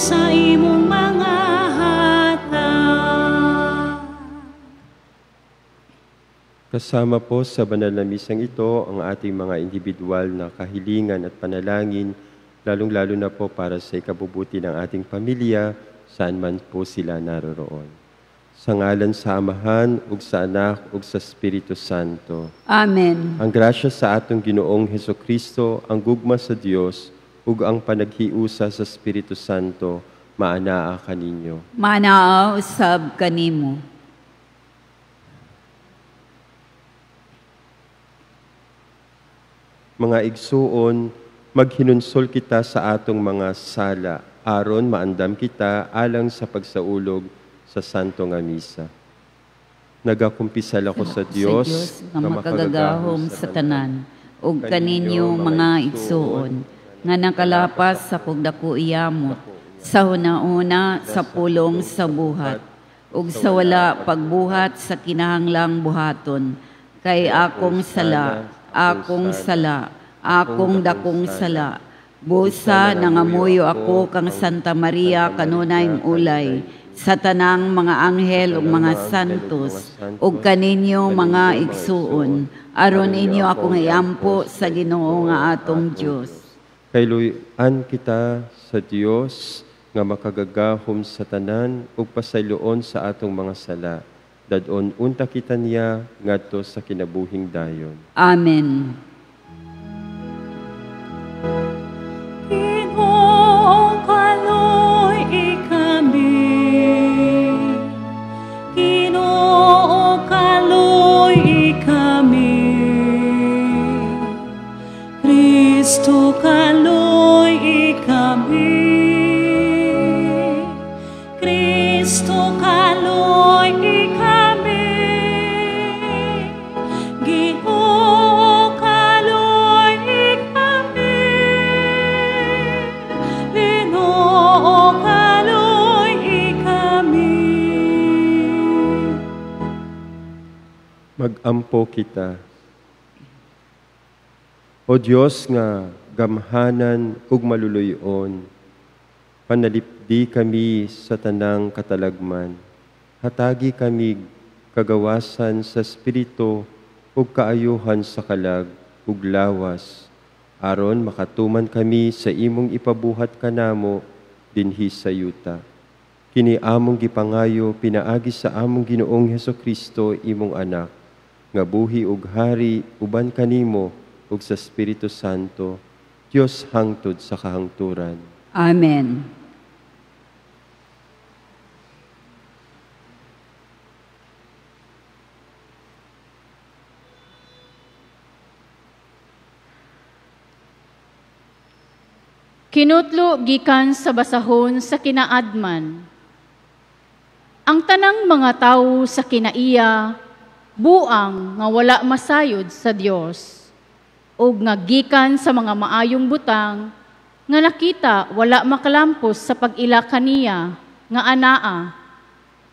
sa imong mga hatag. Kasama po sa banal na misang ito ang ating mga individual na kahilingan at panalangin, lalong-lalo na po para sa ikabubuti ng ating pamilya, saan man po sila naroroon. Sa ngalan sa Amahan, ug sa Anak, ug sa Espiritu Santo. Amen. Ang grasya sa atong Ginoong Hesukristo, ang gugma sa Dios, ug ang panaghiusa sa Espiritu Santo, maanaa kaninyo. Manaa usab kanimo. Mga igsuon, maghinunsol kita sa atong mga sala, aron maandam kita alang sa pagsaulog sa Santo nga Misa. Nagakumpisal ako sa Dios nga makagagahom sa tanan, ug kaninyo mga igsuon, nga nakalapas sa kugdako iyamot, sa huna-una sa pulong sa buhat, ug sa wala pagbuhat sa kinahanglang buhaton, kay akong sala, akong dakong sala, busa nangamuyo ako kang Santa Maria kanunayng ulay, sa tanang mga anghel ug mga santos, ug kaninyo mga igsuon, aron inyo akong iampo sa Ginoo nga atong Dios. Kayluyan kita sa Dios nga makagagahom sa tanan ug pasayloon sa atong mga sala. Dadon unta kita niya ngadto sa kinabuhing dayon. Amen. Ginoo, kaloy ikami. Ginoo, kaloy ikami. Kristo, kaloy ikami. Kristo, kaloy ikami. Ginoo, kaloy ikami. Ginoo, kaloy ikami. Magampo kita. O Dios nga gamhanan ug maluluyon, panalipdi kami sa tanang katalagman. Hatagi kami kagawasan sa espiritu ug kaayuhan sa kalag ug lawas, aron makatuman kami sa imong ipabuhat kanamo dinhi sa yuta. Kini among gipangayo pinaagi sa among Ginoong Hesukristo imong anak, nga buhi ug hari uban kanimo ug sa Espiritu Santo, Dios hangtod sa kahangturan. Amen. Kinutlo gikan sa basahon sa kinaadman. Ang tanang mga tawo sa kinaiya, buang nga wala masayod sa Dios, ug nga gikan sa mga maayong butang, nga nakita wala makalampos sa pag-ila kaniya, nga anaa,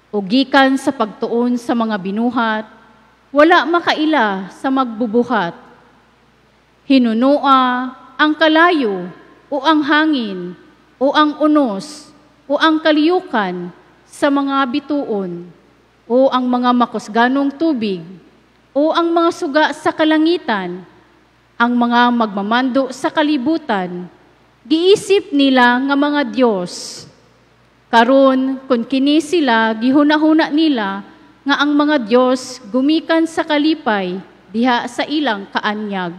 ug gikan sa pagtuon sa mga binuhat, wala makaila sa magbubuhat. Hinunua ang kalayo, o ang hangin, o ang unos, o ang kaliyukan sa mga bituon, o ang mga makusganong tubig, o ang mga suga sa kalangitan, ang mga magmamando sa kalibutan, giisip nila nga mga Diyos. Karon, kung kini sila, gihuna-huna nila, nga ang mga Diyos gumikan sa kalipay, diha sa ilang kaanyag.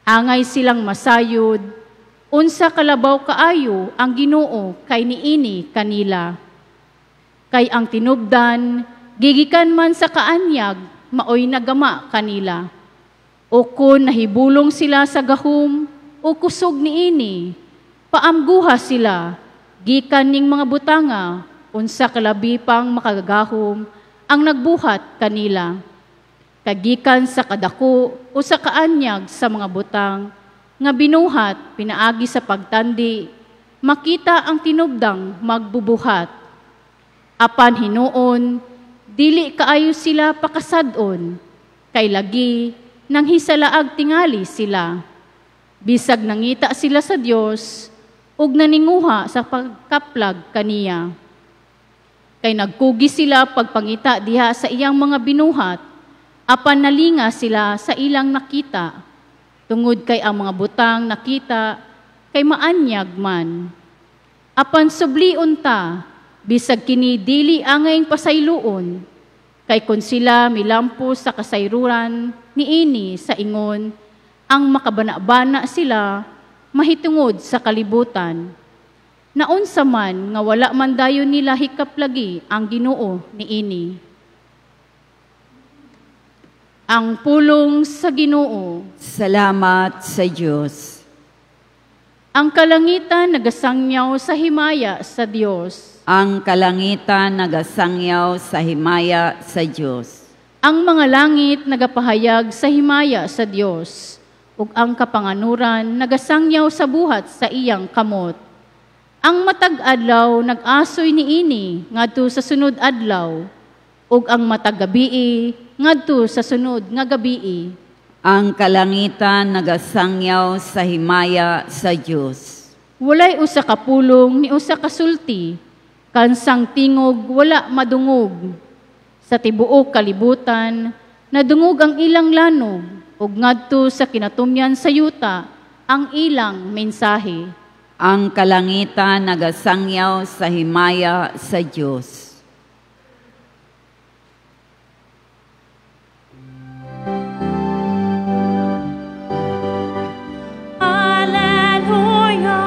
Angay silang masayod, unsa kalabaw kaayo ang Ginoo kay niini kanila. Kay ang tinubdan, gigikan man sa kaanyag, maoy nagama kanila. O kun nahibulong sila sa gahom, o kusog niini, paamguha sila, gikan ning mga butanga, unsa kalabi pang makagagahom, ang nagbuhat kanila. Kagikan sa kadako o sa kaanyag sa mga butang, nga binuhat, pinaagi sa pagtandi, makita ang tinubdang magbubuhat. Apan hinuon, dili kaayo sila pakasadon, kay lagi nang hisalaag tingali sila. Bisag nangita sila sa Dios, ug naninguha sa pagkaplag kaniya. Kay nagkugi sila pagpangita diha sa iyang mga binuhat, apan nalinga sila sa ilang nakita, tungod kay ang mga butang nakita, kay maanyag man. Apan subliun ta, bisag kini dili angayng pasayloon, kay kun sila milampo sa kasayruran, niini sa ingon, ang makabana-bana sila, mahitungod sa kalibutan. Naunsa man nga wala man dayon nila hikaplagi ang Ginoo niini. Ang pulong sa Ginoo. Salamat sa Diyos. Ang kalangitan nagasangyaw sa himaya sa Dios. Ang kalangitan nagasangyaw sa himaya sa Diyos. Ang mga langit nagapahayag sa himaya sa Dios. Ug ang kapanganuran nagasangyaw sa buhat sa iyang kamot. Ang matag adlaw nag-asoy niini ngadto sa sunod adlaw, ug ang matag gabii ngadto sa sunod nga gabii. Ang kalangitan nagasangyaw sa himaya sa Diyos. Walay usa ka pulong ni usa ka sulti, kansang tingog wala madungog. Sa tibuok kalibutan, nadungog ang ilang lanog, ug ngadto sa kinatumyan sa yuta ang ilang mensahe. Ang kalangitan nagasangyaw sa himaya sa Diyos. Alleluia,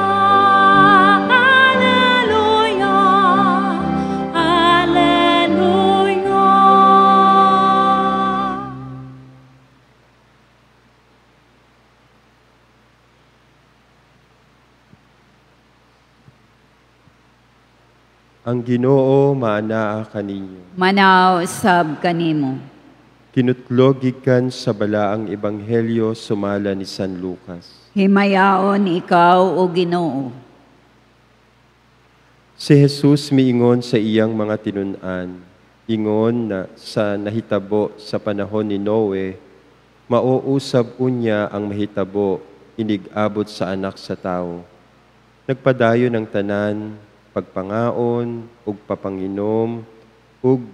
alleluia, alleluia. Ang Ginoo maanaa kaninyo. Manaw sab kanimo. Kinutlog gikan sa balaang ebanghelyo sumala ni San Lucas. Himayaon ikaw o Ginoo. Si Jesus miingon sa iyang mga tinun-an, ingon na sa nahitabo sa panahon ni Noe, mauusab unya ang mahitabo, inigabot sa anak sa tao. Nagpadayon ng tanan, pagpangaon, ug papanginom, ug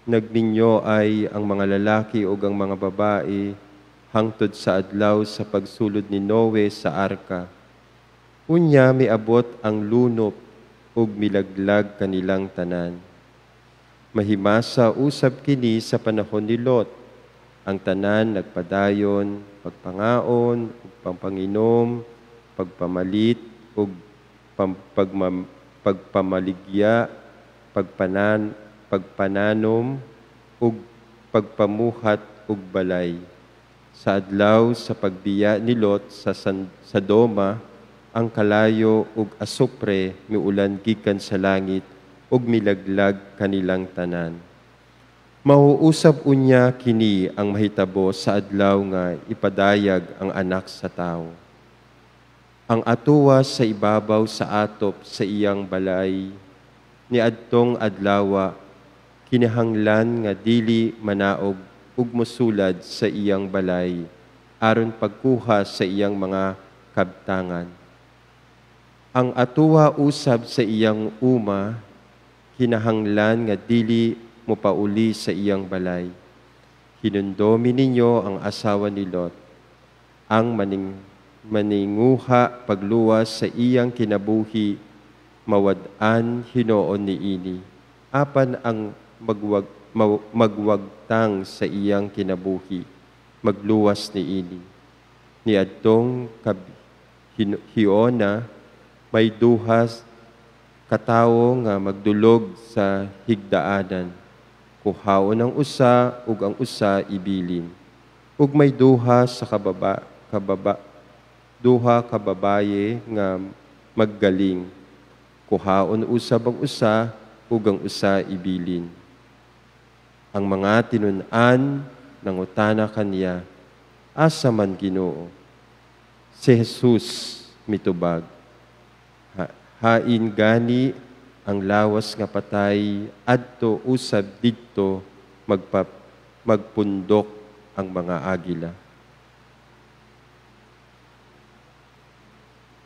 nagninyo ay ang mga lalaki ug ang mga babae, hangtod sa adlaw sa pagsulod ni Noe sa arka. Unya miabot ang lunop ug milaglag kanilang tanan. Mahimasa usab kini sa panahon ni Lot. Ang tanan nagpadayon, pagpangaon, ug pampanginom, pagpamalit, ug pagpamaligya, pagpananom, ug pagpamuhat ug balay. Sa adlaw sa pagbiya ni Lot sa Sodoma, ang kalayo ug asupre miulan gikan sa langit ug milaglag kanilang tanan. Mauusab unya kini ang mahitabo sa adlaw nga ipadayag ang anak sa tao. Ang atuwa sa ibabaw sa atop sa iyang balay, ni adtong adlawa, kinahanglan nga dili manaog ug mosulad sa iyang balay, aron pagkuha sa iyang mga kabtangan. Ang atuwa usab sa iyang uma, kinahanglan nga dili mopauli sa iyang balay. Hinundomi ninyo ang asawa ni Lot, ang maninguha pagluwas sa iyang kinabuhi, mawad-an hinoon niini, apan ang magwagtang sa iyang kinabuhi, magluwas niini. Niadtong hiona, may duhas katawo nga magdulog sa higdaanan, kuhaon ang usa ug ang usa ibilin. Ug may duha sa duha ka babaye nga maggaling, kuhaon usab ang usa ug ang usa ibilin. Ang mga tinun-an nangutana kaniya, asa man Ginoo? Si Jesus mitubag, hain gani ang lawas nga patay, adto usab didto magpundok ang mga agila.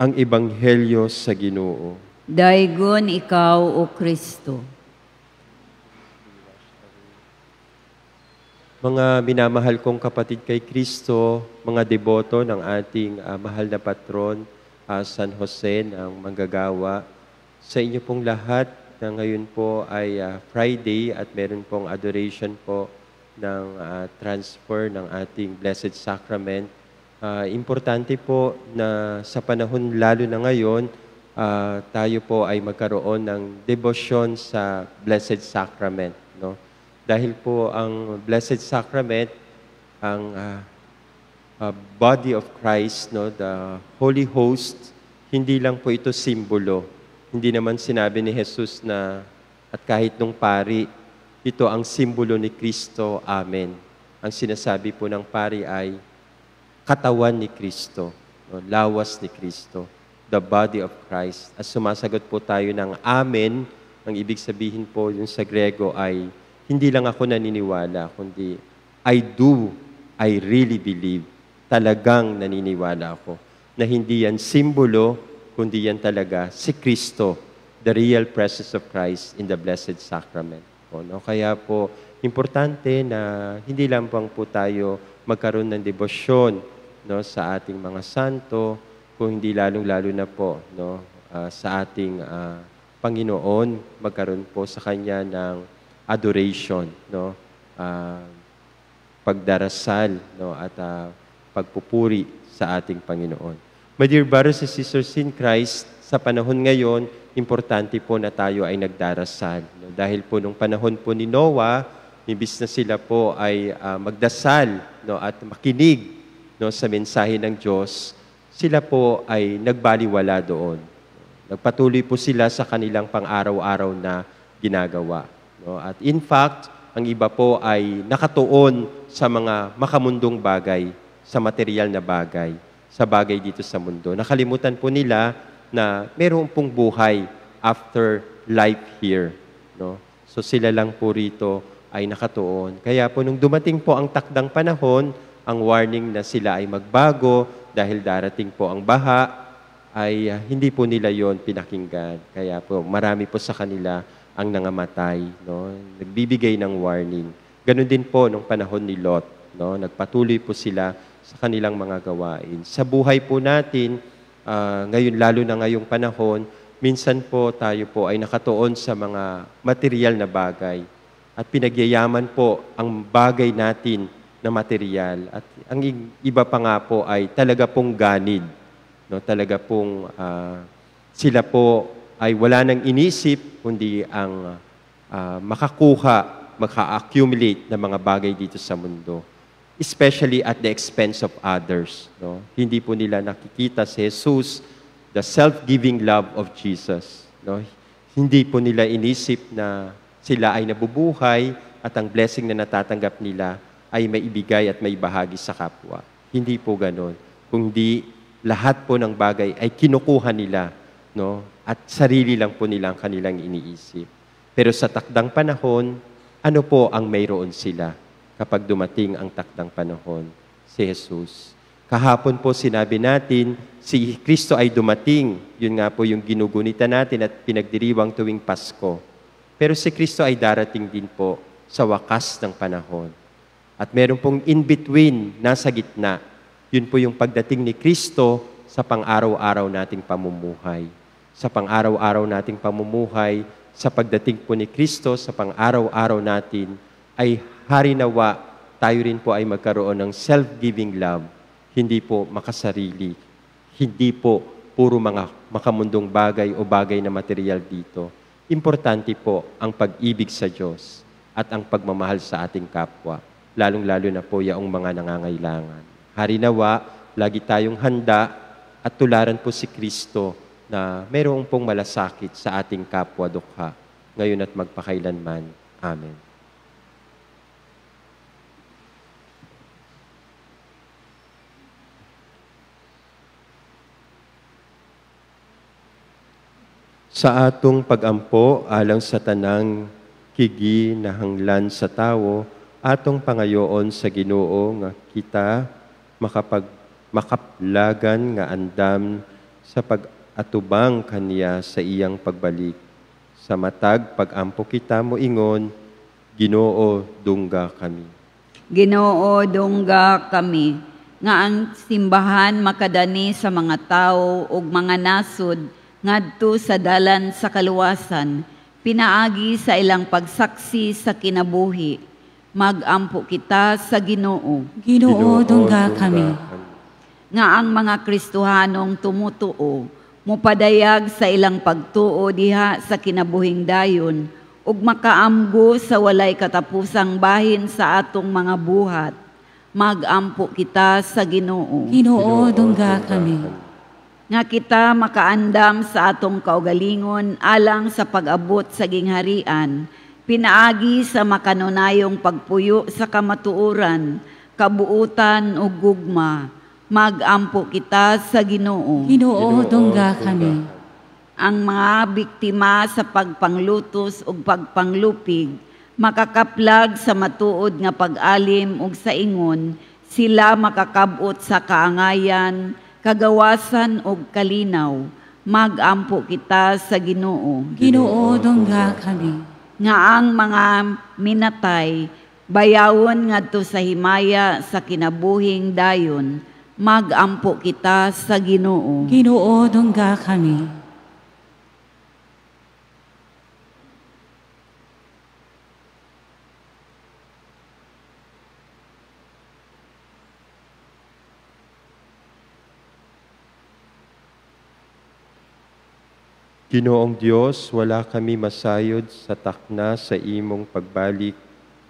ang Ebanghelyo sa Ginoo. Daigon ikaw, O Kristo. Mga minamahal kong kapatid kay Kristo, mga deboto ng ating mahal na patron, San Jose ng Manggagawa, sa inyo pong lahat na ngayon po ay Friday at meron pong adoration po ng transfer ng ating Blessed Sacrament. Importante po na sa panahon lalo na ngayon, tayo po ay magkaroon ng debosyon sa Blessed Sacrament. No? Dahil po ang Blessed Sacrament, ang body of Christ, no, the Holy Host, hindi lang po ito simbolo. Hindi naman sinabi ni Jesus na, at kahit nung pari, ito ang simbolo ni Kristo, Amen. Ang sinasabi po ng pari ay, katawan ni Kristo, no, lawas ni Kristo, the body of Christ. At sumasagot po tayo ng Amen, ang ibig sabihin po yung sa Grego ay, hindi lang ako naniniwala, kundi I really believe. Talagang naniniwala ako na hindi yan simbolo, kundi yan talaga si Kristo, the real presence of Christ in the Blessed Sacrament. No? Kaya po, importante na hindi lang po tayo magkaroon ng debosyon, no, sa ating mga santo, kung hindi lalong-lalo na po, no, sa ating Panginoon, magkaroon po sa Kanya ng adoration, no, pagdarasal, no, at pagpupuri sa ating Panginoon. My dear brothers and sisters in Christ, sa panahon ngayon, importante po na tayo ay nagdarasal. No? Dahil po nung panahon po ni Noah, imbis na sila po ay magdasal, no, at makinig, no, sa mensahe ng Diyos, sila po ay nagbaliwala doon. Nagpatuloy po sila sa kanilang pang-araw-araw na ginagawa. No? At in fact, ang iba po ay nakatuon sa mga makamundong bagay, sa material na bagay, sa bagay dito sa mundo. Nakalimutan po nila na mayroon pong buhay after life here. No? So sila lang po rito ay nakatuon. Kaya po nung dumating po ang takdang panahon, ang warning na sila ay magbago dahil darating po ang baha, ay hindi po nila yon pinakinggan. Kaya po marami po sa kanila ang nangamatay. No? Nagbibigay ng warning. Ganon din po nung panahon ni Lot. No? Nagpatuloy po sila sa kanilang mga gawain. Sa buhay po natin, ngayon lalo na ngayong panahon, minsan po tayo po ay nakatuon sa mga material na bagay at pinagyayaman po ang bagay natin na material. At ang iba pa nga po ay talaga pong ganid. No? Talaga pong sila po ay wala nang inisip kundi ang maka-accumulate ng mga bagay dito sa mundo. Especially at the expense of others. No? Hindi po nila nakikita si Jesus, the self-giving love of Jesus. No? Hindi po nila inisip na sila ay nabubuhay at ang blessing na natatanggap nila ay maibigay at maibahagi sa kapwa. Hindi po ganon. Kundi lahat po ng bagay ay kinukuha nila, no? At sarili lang po nila ang kanilang iniisip. Pero sa takdang panahon, ano po ang mayroon sila? Kapag dumating ang takdang panahon, si Jesus. Kahapon po sinabi natin, si Kristo ay dumating. Yun nga po yung ginugunita natin at pinagdiriwang tuwing Pasko. Pero si Kristo ay darating din po sa wakas ng panahon. At meron pong in-between, nasa gitna. Yun po yung pagdating ni Kristo sa pang-araw-araw nating pamumuhay. Sa pang-araw-araw nating pamumuhay, sa pagdating po ni Kristo sa pang-araw-araw natin, ay harinawa, tayo rin po ay magkaroon ng self-giving love. Hindi po makasarili. Hindi po puro mga makamundong bagay o bagay na material dito. Importante po ang pag-ibig sa Diyos at ang pagmamahal sa ating kapwa. Lalong-lalo na po yaong mga nangangailangan. Harinawa, lagi tayong handa at tularan po si Kristo na mayroong pong malasakit sa ating kapwa dukha, ngayon at magpakailanman. Amen. Sa atong pagampo alang sa tanang kigi na hanglan sa tawo, atong pangayoon sa Ginoo nga kita makaplagan nga andam sa pag-atubang kaniya sa iyang pagbalik. Sa matag pag-ampo kita mo ingon, Ginoo dungga kami. Ginoo dungga kami, nga ang simbahan makadani sa mga tao ug mga nasod ngadto sa dalan sa kaluwasan, pinaagi sa ilang pagsaksi sa kinabuhi. Mag-ampo kita sa Ginoo. Ginoo dungga kami. Nga ang mga Kristohanong tumutuo, mupadayag sa ilang pagtuo diha sa kinabuhing dayon, ug makaamgo sa walay katapusang bahin sa atong mga buhat. Mag-ampo kita sa Ginoo. Ginoo dungga kami. Nga kita makaandam sa atong kaugalingon alang sa pag-abot sa gingharian, pinaagi sa makanunayong pagpuyo sa kamatuoran, kabuutan ug gugma. Mag-ampo kita sa Ginoo. Ginoo dungga kami. Ang mga biktima sa pagpanglutos ug pagpanglupig, makakaplag sa matuod nga pag-alim ug sa ingon, sila makakabot sa kaangayan, kagawasan ug kalinaw. Mag-ampo kita sa Ginoo. Ginoo dungga kami. Nga ang mga minatay, bayawon ngadto sa himaya sa kinabuhing dayon, mag-ampo kita sa Ginoo. Ginoo dungga kami. Ginoong Diyos, wala kami masayod sa takna sa imong pagbalik.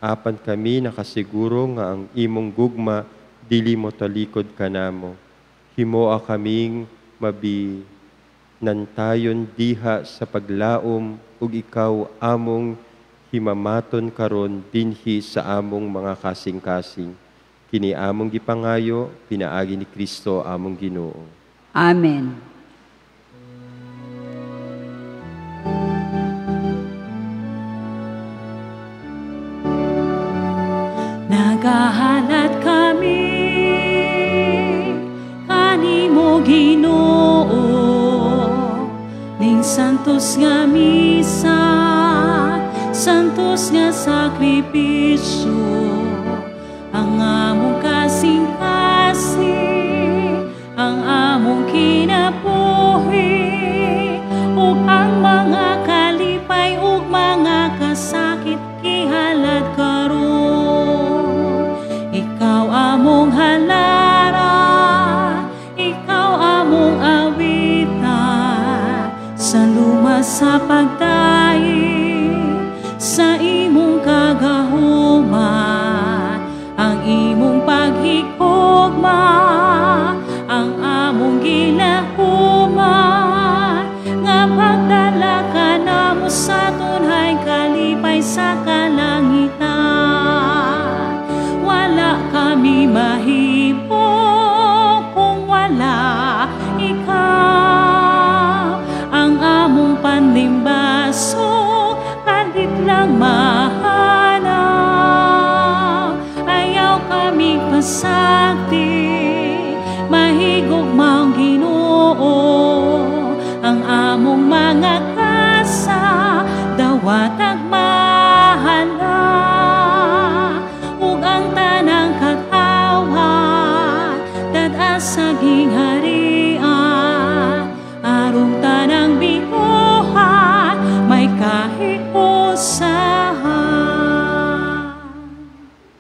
Apan kami nakasiguro nga ang imong gugma dili mo talikod kanamo. Himoa kaming mabinantayon diha sa paglaom ug ikaw among himamaton karon dinhi sa among mga kasing-kasing. Kini among gipangayo, pinaagi ni Kristo among Ginoo. Amen. Nagahalat kami kanimo Ginoo, ning santos nga misa, santos nga sakripisyo, ang among kasing-kasing, ang among kinabuhi, ug ang mga kalipay ug mga kasakit kihalad karon. Ikaw among halara, ikaw among awitan, sa luma sa pagdaig, sa imong kagahuman, ang imong paghigugma, ang among ginahuman, nga pagdala ka namo sa tunay kalipay sa kalangitan. Wala kami mahimo kung wala ikaw, ang among panlimbaso kadit lang mahanaw. Ayaw kami pasagdi, mahigugmaong Ginoo, ang among mga kasa dawat ag mahala, ug ang tanang kag-awa dad-a sa gingharian, arong tanang binuhat may kahiusahan.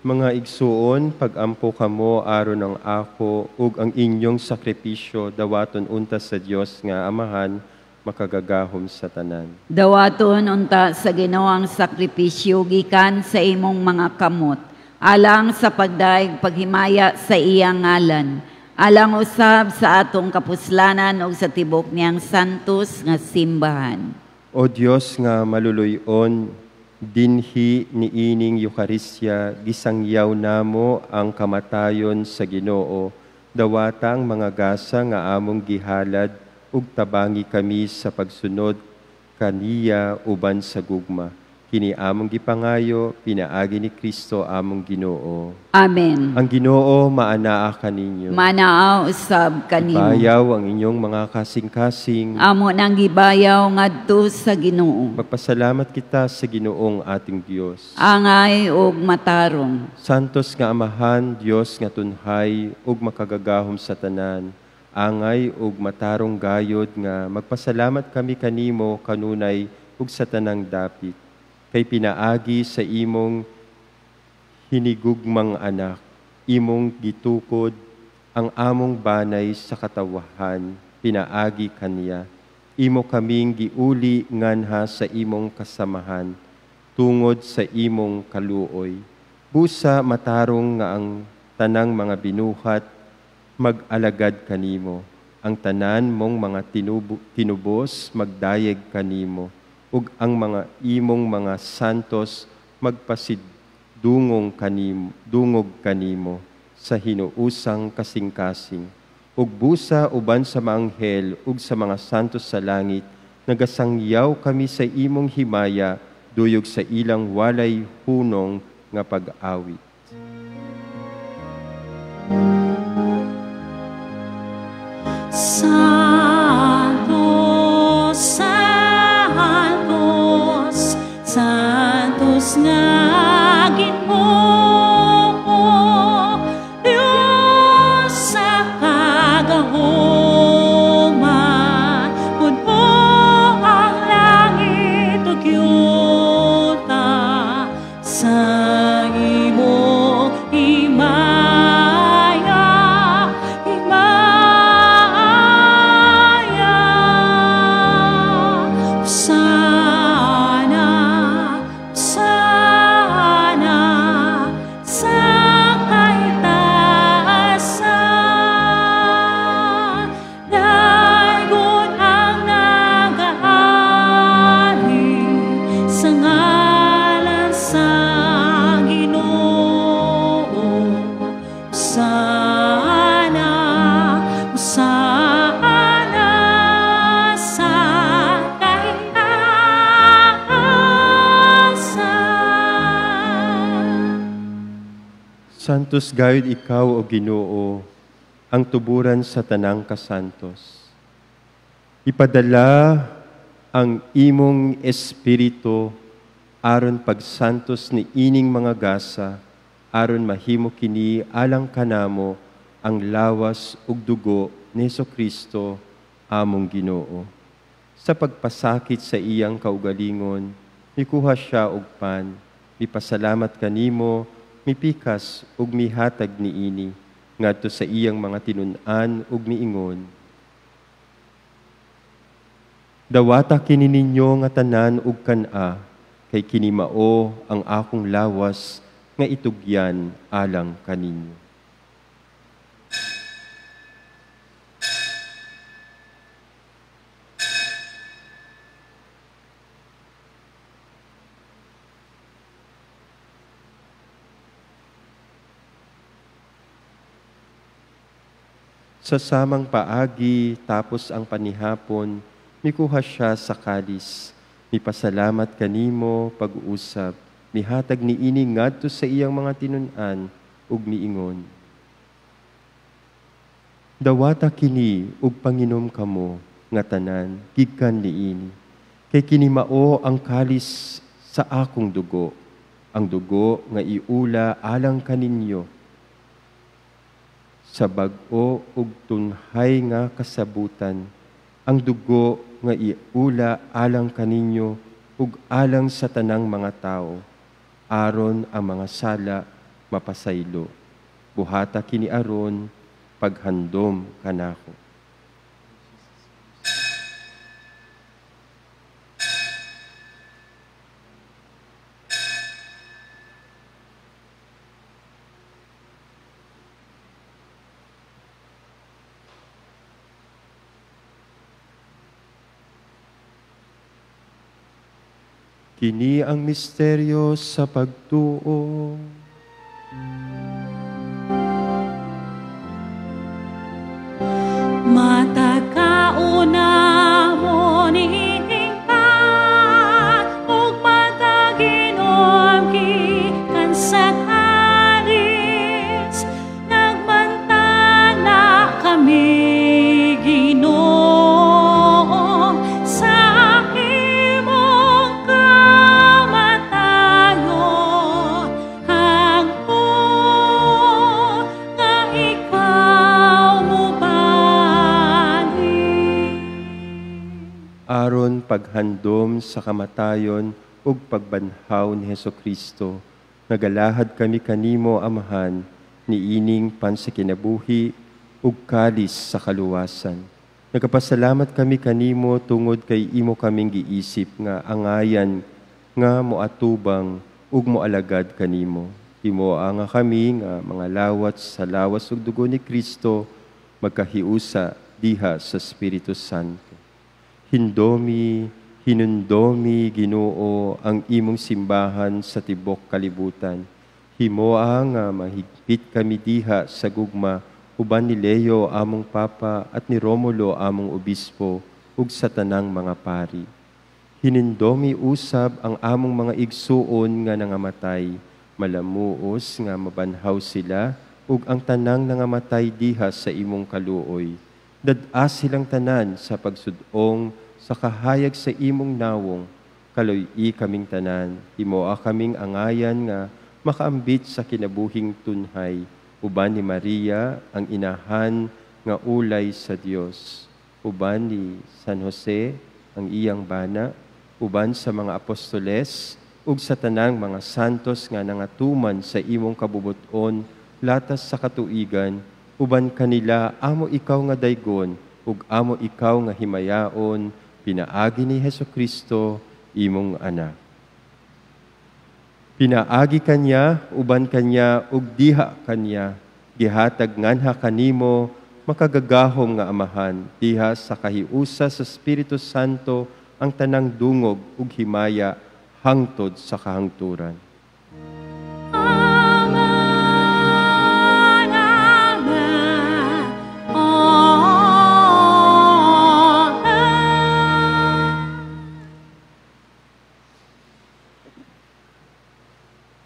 Mga igsuon, pag-ampo kamo aron ang ako ug ang inyong sakripisyo dawaton unta sa Dios nga Amahan makagagahom sa tanan. Dawaton unta sa ginawang sakripisyo gikan sa imong mga kamot, alang sa pagdaig paghimaya sa iyang ngalan, alang usab sa atong kapuslanan ug sa tibok niyang santos nga simbahan. O Dios nga maluluy-on, dinhi niining Eucharistia, gisangyaw namo ang kamatayon sa Ginoo, dawatang mga gasa nga among gihalad, ug tabangi kami sa pagsunod kaniya uban sa gugma. kini among gipangayo, pinaagi ni Kristo among Ginoo. Amen. Ang Ginoo maanaa kaninyo. Manaaw usab kanimo. Bayaw ang inyong mga kasing-kasing. Amo nang gibayaw ngadto sa Ginoo. Magpasalamat kita sa Ginoong ating Dios. Angay ug matarong. Santos nga Amahan, Dios nga tunhay ug makagagahom sa tanan. Angay ug matarong gayod nga magpasalamat kami kanimo kanunay ug sa tanang dapit. Kay pinaagi sa imong hinigugmang anak, imong gitukod ang among banay sa katawahan, pinaagi kaniya. Imo kaming giuli nganha sa imong kasamahan, tungod sa imong kaluoy. Busa matarong nga ang tanang mga binuhat, mag-alagad kanimo. Ang tanan mong mga tinubos, magdayeg kanimo. Ug ang mga imong mga santos magpasidungog kanimo sa hinuusang kasing-kasing. Ug busa uban sa mga anghel ug sa mga santos sa langit, nagasangyaw kami sa imong himaya, duyog sa ilang walay hunong nga pag-awit. Santos, Santos, Santos nga Ginoo, Diyos sa kagahuman, puno ang langit ug yuta sa imong himaya, himaya. Sana, sana, sa kaitaasan, dayon ang nag-aari sa ngalan sa Ginoo. Sana, sana, sa kaitaasan. Santos gayud ikaw o Ginoo, ang tuburan sa tanang kasantos. Ipadala ang imong espiritu aron pagsantos ni ining mga gasa, aron mahimo kini alang kanamo ang lawas ug dugo ni Jesu-Kristo among Ginoo. Sa pagpasakit sa iyang kaugalingon, mikuha siya og pan, mipasalamat kanimo, mipikas ug mihatag niini ngadto sa iyang mga tinun-an ug miingon. Dawata kini ninyo nga tanan ug kan-a, kay kini mao ang akong lawas nga itugyan alang kaninyo. Sa samang paagi tapos ang panihapon, mikuha siya sa kalis. Mipasalamat kanimo pag-uusap, mihatag ni ini ngadto sa iyang mga tinun-an ug miingon. Dawata kini ug panginom kamo nga tanan gikan niini. Kay kini mao ang kalis sa akong dugo, ang dugo nga iula alang kaninyo. Sa bag-o ug tunhay nga kasabutan, ang dugo nga iula alang kaninyo ug alang sa tanang mga tao, aron ang mga sala mapasaylo. Buhata kini aron paghandom kanako. Kini ang misteryo sa pagtuo. Matagkauna mo nihingkan ug matagi aron paghandom sa kamatayon ug pagbanhaw ni Hesukristo. Nagalahad kami kanimo, Amahan, niining pansikinabuhi ug kalis sa kaluwasan. Nagapasalamat kami kanimo tungod kay imo kaming giisip nga angayan nga moatubang ug moalagad kanimo. Imo nga kami nga mga lawat sa lawas ug dugo ni Kristo magkahiusa diha sa Espiritu Santo. Hinundomi, Ginoo, ang imong simbahan sa tibok kalibutan. Himoa nga mahigpit kami diha sa gugma uban ni Leo among Papa at ni Romulo among Obispo ug sa tanang mga pari. Hinindomi usab ang among mga igsuon nga nangamatay, malamuos nga mabanhaw sila ug ang tanang nangamatay diha sa imong kaluoy. Dad-a silang tanan sa pagsudong sa kahayag sa imong nawong, kaloy-i kaming tanan, himoa kaming angayan nga makaambit sa kinabuhing tunhay, uban ni Maria, ang inahan nga ulay sa Dios, uban ni San Jose, ang iyang bana, uban sa mga apostoles, ug sa tanang mga santos nga nangatuman sa imong kabubuton, latas sa katuigan, uban kanila amo ikaw nga daygon, ug amo ikaw nga himayaon, pinaagi ni Hesukristo, imong anak. Pinaagi kanya, uban kanya, ug diha kanya, gihatag nganha kanimo, makagagahom nga Amahan, diha sa kahiusa sa Espiritu Santo, ang tanang dungog ug himaya, hangtod sa kahangturan.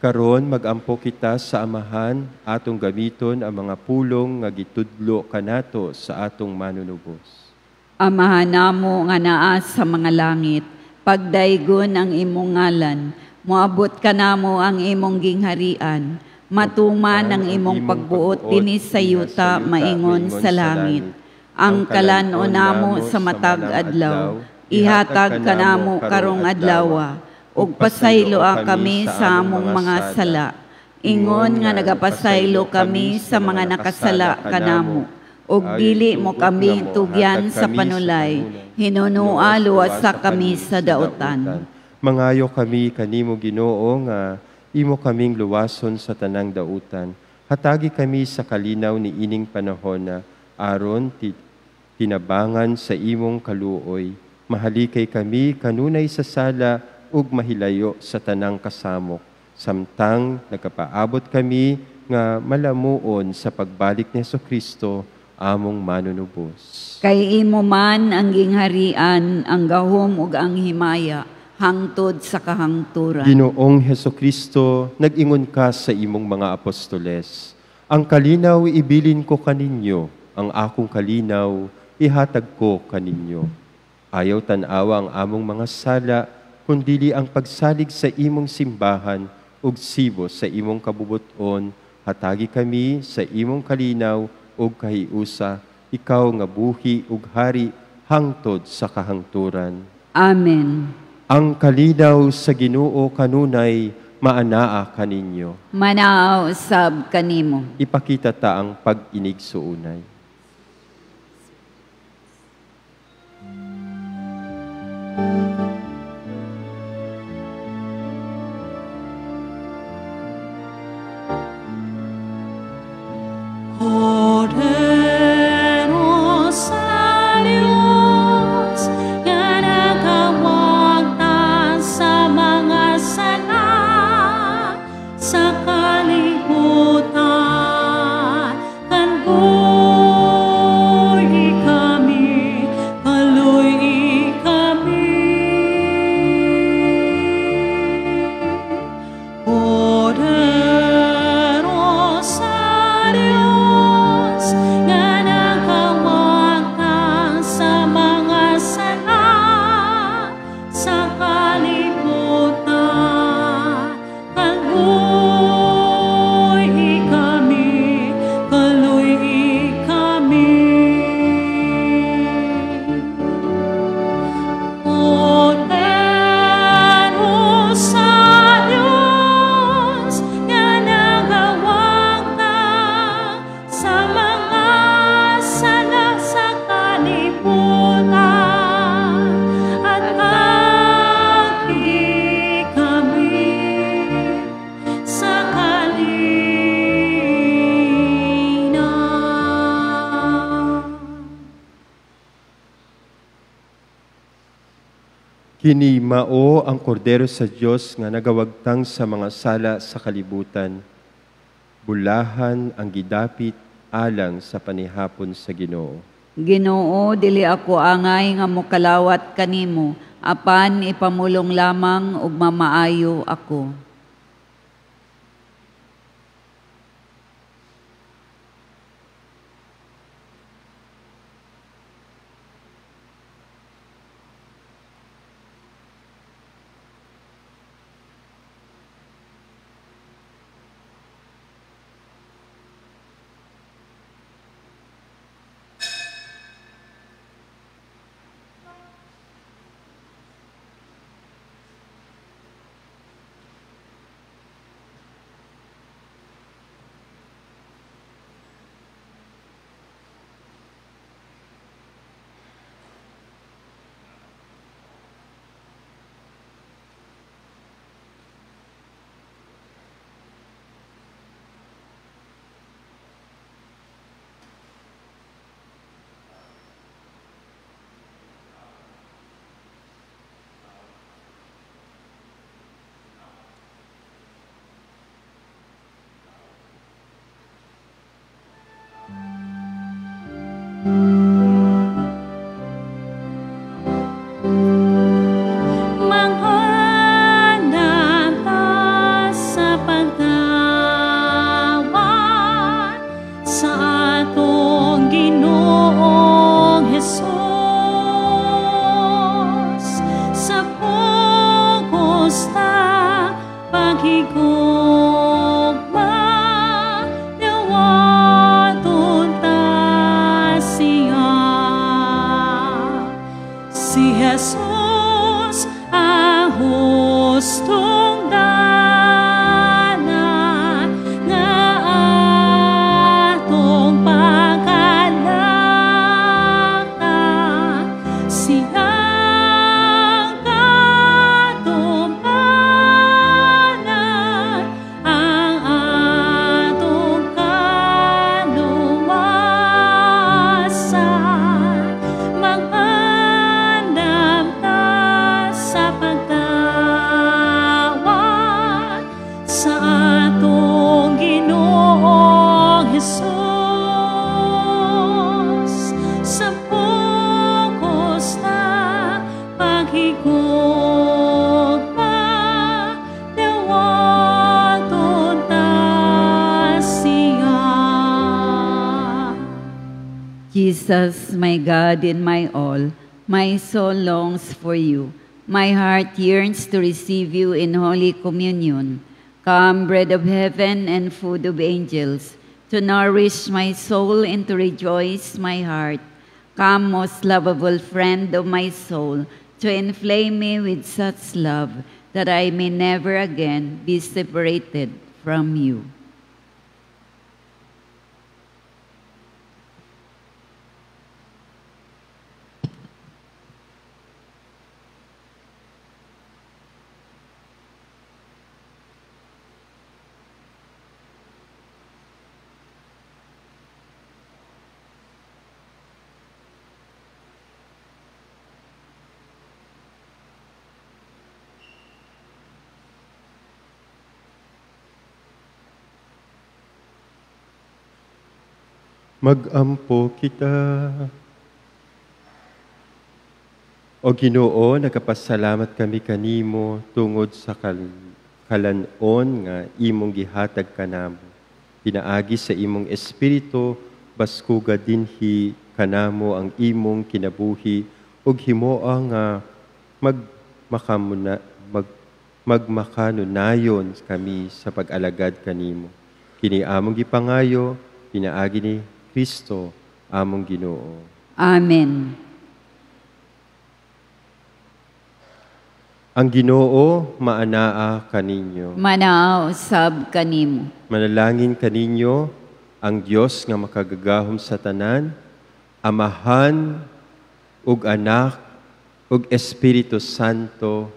Karon magampo kita sa Amahan, atong gamiton ang mga pulong nga gitudlo kanato sa atong manunubos. Amahan namo nga naa sa mga langit, pagdaygon ang imong ngalan, moabot ka namo ang imong gingharian, matuman ang imong pagbuot dinhi sa yuta maingon sa langit. Ang kalan-on namo sa matag adlaw, ihatag ka namo karong adlaw, ug pasayloa kami sa among mga sala. Ingon nga nagapasaylo kami sa mga nakasala kanamo. Ug dili mo kami tugyan sa panulay, hinunua luwasa kami sa dautan. Mangayo kami kanimo, Ginoo, nga imo kaming luwason sa tanang dautan. Hatagi kami sa kalinaw ni ining panahon na aron tinabangan sa imong kaluoy. Mahalikay kami kanunay sa sala ug mahilayo sa tanang kasamok. Samtang nagkapaabot kami nga malamuon sa pagbalik ni Hesukristo, among manunubos. Kay imo man ang gingharian, ang gahom ug ang himaya, hangtod sa kahangturan. Ginoong Hesukristo, nag-ingon ka sa imong mga apostoles, ang kalinaw ibilin ko kaninyo, ang akong kalinaw ihatag ko kaninyo. Ayaw tanawa ang among mga sala, kundili ang pagsalig sa imong simbahan ug sibo sa imong kabubuton, hatagi kami sa imong kalinaw ug kahiusa, ikaw nga buhi ug hari hangtod sa kahangturan. Amen. Ang kalinaw sa Ginoo kanunay maanaa kaninyo. Manaaw sab kanimo. Ipakita ta ang pag-inig suunay. Sa kalibutan, kan Hinimao ang kordero sa Dios nga nagawagtang sa mga sala sa kalibutan. Bulahan ang gidapit alang sa panihapon sa Ginoo. Ginoo, dili ako angay nga mokalawat kanimo, apan ipamulong lamang ug mamaayo ako. Jesus, my God and my all, my soul longs for you. My heart yearns to receive you in Holy Communion. Come, bread of heaven and food of angels, to nourish my soul and to rejoice my heart. Come, most lovable friend of my soul, to inflame me with such love that I may never again be separated from you. Mag-ampo kita. O Ginoo, nagapasalamat kami kanimo tungod sa kalanon nga imong gihatag kanamo. Pinaagi sa imong espiritu, baskuga dinhi kanamo ang imong kinabuhi ug himoa nga magmakanunayon kami sa pag-alagad kanimo. Kini among gipangayo, pinaagi ni Kristo, among Ginoo. Amen. Ang Ginoo maanaa kaninyo. Manaaw sab kanimo. Manalangin kaninyo ang Dios nga makagagahom sa tanan, Amahan ug Anak ug Espiritu Santo.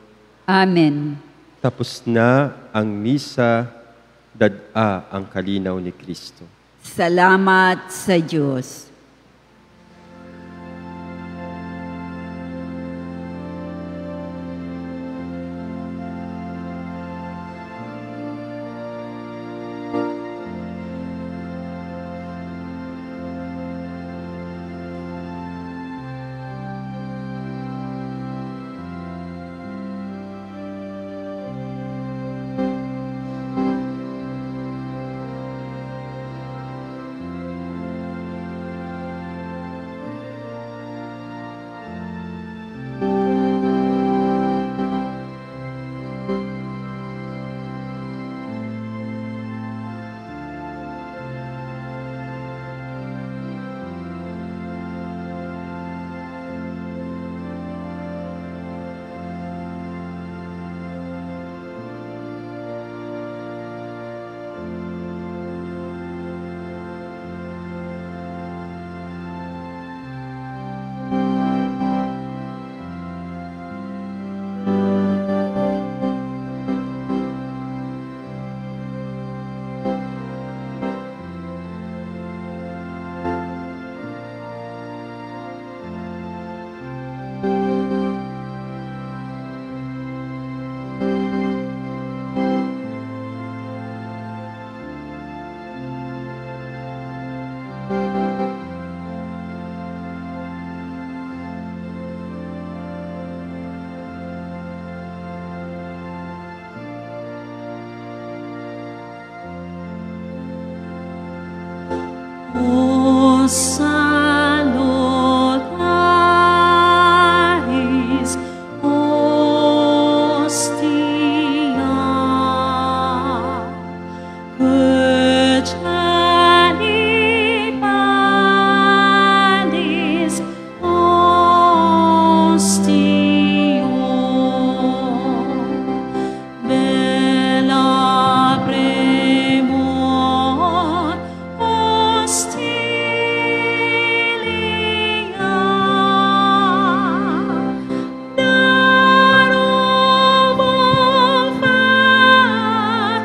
Amen. Tapos na ang misa, dad-a ang kalinaw ni Kristo. Salamat sa Diyos. salutaris hostia, Cruciani panis hostio, bella premor hostilia, darum far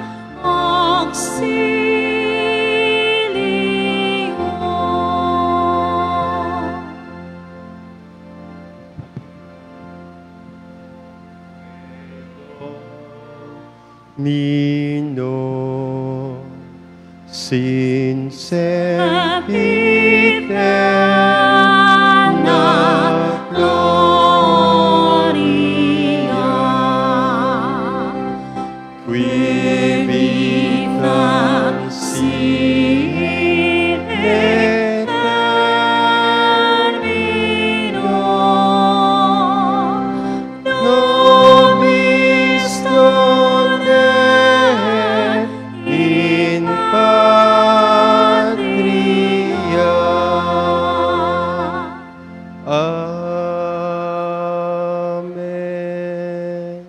auxilio. Nino sin Sempiterna gloria, qui vitam sine termino, nobis donde in patria. Amen.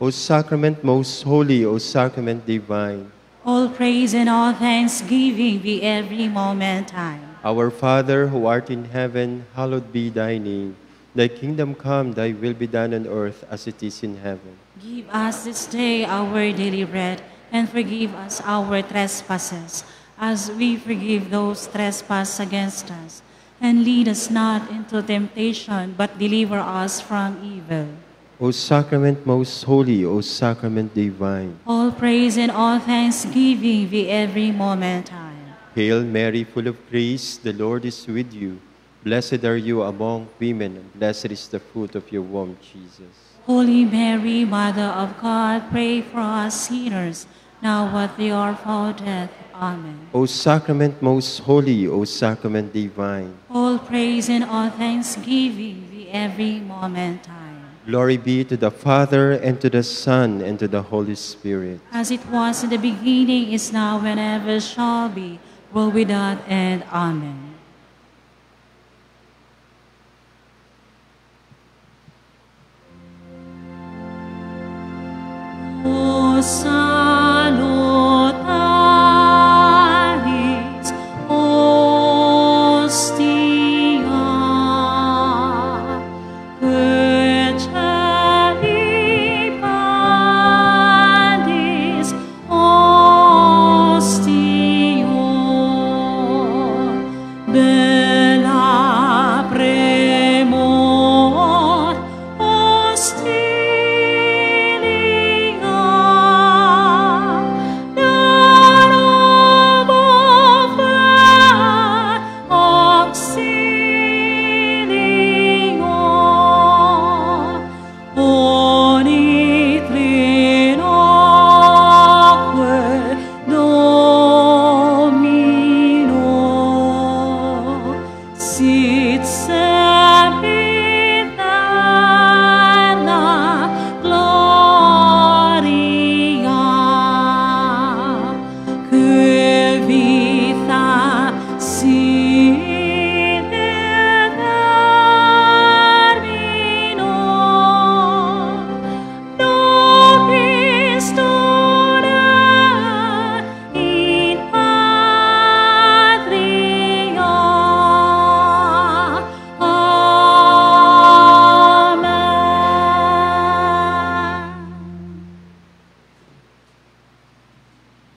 O sacrament most holy, O sacrament divine, all praise and all thanksgiving be every moment time. our Father who art in heaven, hallowed be thy name. Thy kingdom come, thy will be done on earth as it is in heaven. Give us this day our daily bread, and forgive us our trespasses, as we forgive those trespass against us. And lead us not into temptation, but deliver us from evil. O sacrament most holy, O sacrament divine, All praise and all thanksgiving be every moment time. Hail Mary, full of grace, the Lord is with you. Blessed are you among women, and blessed is the fruit of your womb, Jesus. Holy Mary, Mother of God, pray for us sinners, now at the hour of our death. Amen. O sacrament most holy, O sacrament divine, All praise and all thanksgiving be every moment time. glory be to the Father, and to the Son, and to the Holy Spirit. As it was in the beginning, is now, and ever shall be, world without end. Amen. O salutaris hostia, Cruciani panis hostio, bella premor hostilia, darum far auxilio, oni trinoque Domino, sit sempiterna gloria, que vita sine